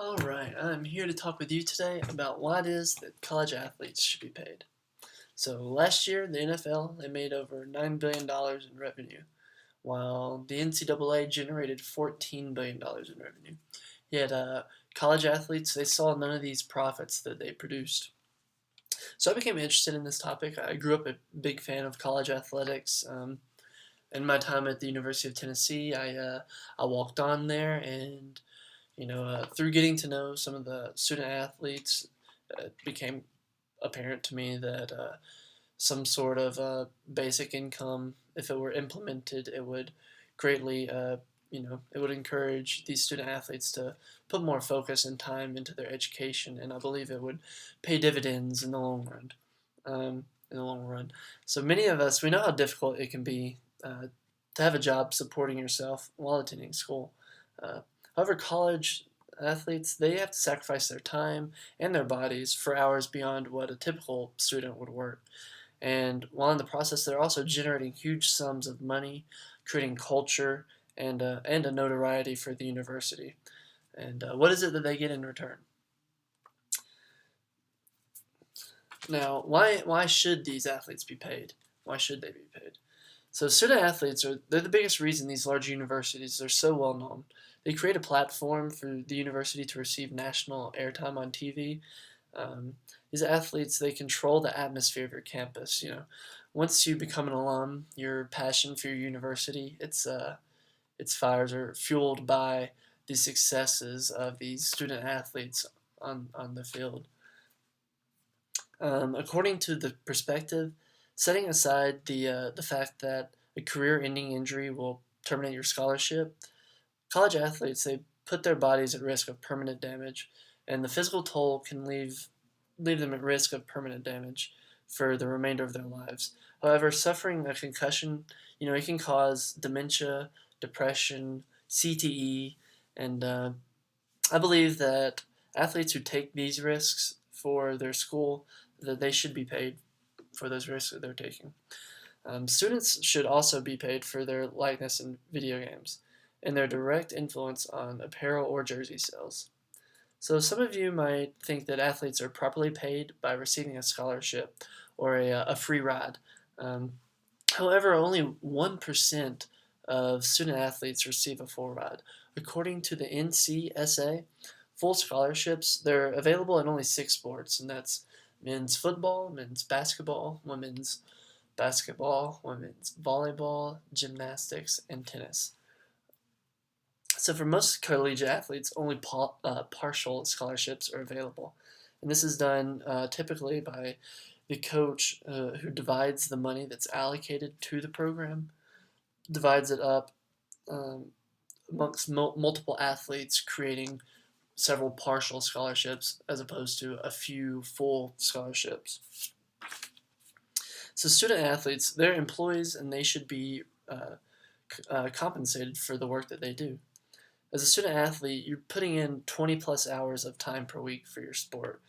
Alright, I'm here to talk with you today about why it is that college athletes should be paid. So last year, the NFL, they made over $9 billion in revenue, while the NCAA generated $14 billion in revenue. Yet college athletes, they saw none of these profits that they produced. So I became interested in this topic. I grew up a big fan of college athletics. In my time at the University of Tennessee, I walked on there and through getting to know some of the student athletes, it became apparent to me that some sort of basic income, if it were implemented, it would greatly, it would encourage these student athletes to put more focus and time into their education, and I believe it would pay dividends in the long run. So many of us, we know how difficult it can be to have a job supporting yourself while attending school. However, college athletes, they have to sacrifice their time and their bodies for hours beyond what a typical student would work. And while in the process, they're also generating huge sums of money, creating culture, and a notoriety for the university. And what is it that they get in return? Now, why should these athletes be paid? Why should they be paid? So student athletes they're the biggest reason these large universities are so well known. They create a platform for the university to receive national airtime on TV. Um, these athletes, they control the atmosphere of your campus. Once you become an alum, your passion for your university, its fires are fueled by the successes of these student athletes on the field. According to the perspective, setting aside the fact that a career-ending injury will terminate your scholarship, college athletes, they put their bodies at risk of permanent damage, and the physical toll can leave them at risk of permanent damage for the remainder of their lives. However, suffering a concussion, it can cause dementia, depression, CTE, and I believe that athletes who take these risks for their school, that they should be paid for those risks that they're taking. Students should also be paid for their likeness in video games and their direct influence on apparel or jersey sales. So some of you might think that athletes are properly paid by receiving a scholarship or a free ride. Um, However, only 1% of student athletes receive a full ride. According to the NCSA, full scholarships, they're available in only 6 sports, and that's men's football, men's basketball, women's volleyball, gymnastics, and tennis. So for most collegiate athletes, only partial scholarships are available. And this is done typically by the coach who divides the money that's allocated to the program, divides it up um, amongst multiple athletes, creating several partial scholarships as opposed to a few full scholarships. So student athletes, they're employees and they should be compensated for the work that they do. As a student athlete, you're putting in 20 plus hours of time per week for your sport.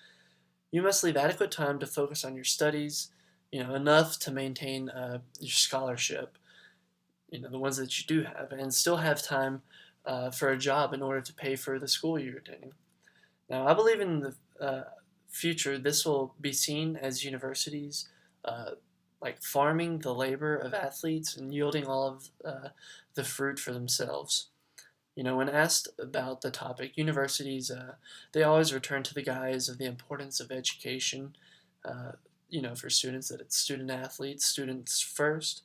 You must leave adequate time to focus on your studies, enough to maintain your scholarship, the ones that you do have, and still have time for a job in order to pay for the school you're attending. Now, I believe in the future, this will be seen as universities like farming the labor of athletes and yielding all of the fruit for themselves. When asked about the topic, universities, they always return to the guise of the importance of education, for students, that it's student athletes, students first,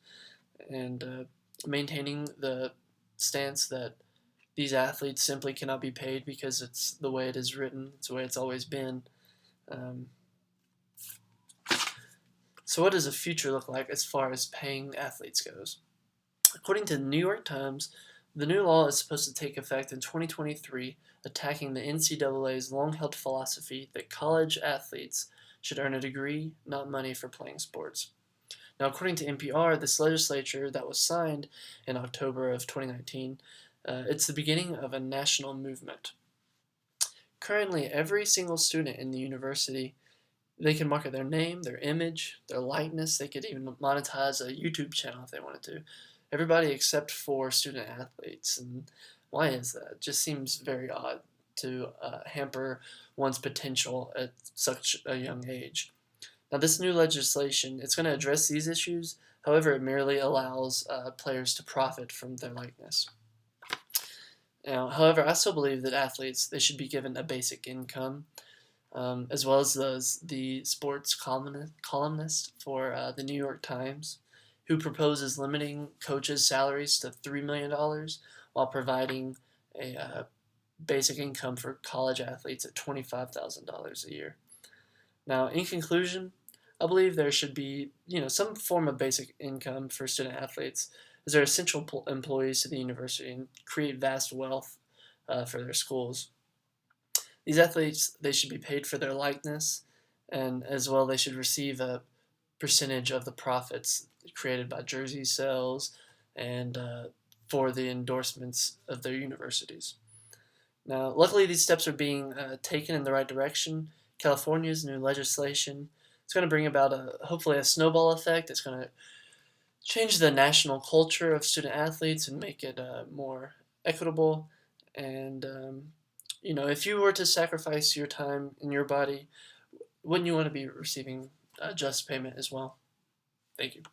and maintaining the stance that these athletes simply cannot be paid because it's the way it is written, it's the way it's always been. Um, so what does the future look like as far as paying athletes goes? According to the New York Times, the new law is supposed to take effect in 2023, attacking the NCAA's long-held philosophy that college athletes should earn a degree, not money for playing sports. Now, according to NPR, this legislature that was signed in October of 2019, it's the beginning of a national movement. Currently, every single student in the university, they can market their name, their image, their likeness. They could even monetize a YouTube channel if they wanted to. Everybody except for student athletes. And why is that? It just seems very odd. to hamper one's potential at such a young age. Now, this new legislation, it's going to address these issues. However, it merely allows players to profit from their likeness. Now, however, I still believe that athletes, they should be given a basic income, as well as the sports columnist for the New York Times, who proposes limiting coaches' salaries to $3 million while providing a basic income for college athletes at $25,000 a year. Now, in conclusion, I believe there should be, some form of basic income for student athletes, as they're essential employees to the university and create vast wealth for their schools. These athletes, they should be paid for their likeness, and as well they should receive a percentage of the profits created by jersey sales and for the endorsements of their universities. Now, luckily, these steps are being taken in the right direction. California's new legislation, it's going to bring about hopefully a snowball effect. It's going to change the national culture of student athletes and make it more equitable. And if you were to sacrifice your time and your body, wouldn't you want to be receiving just payment as well? Thank you.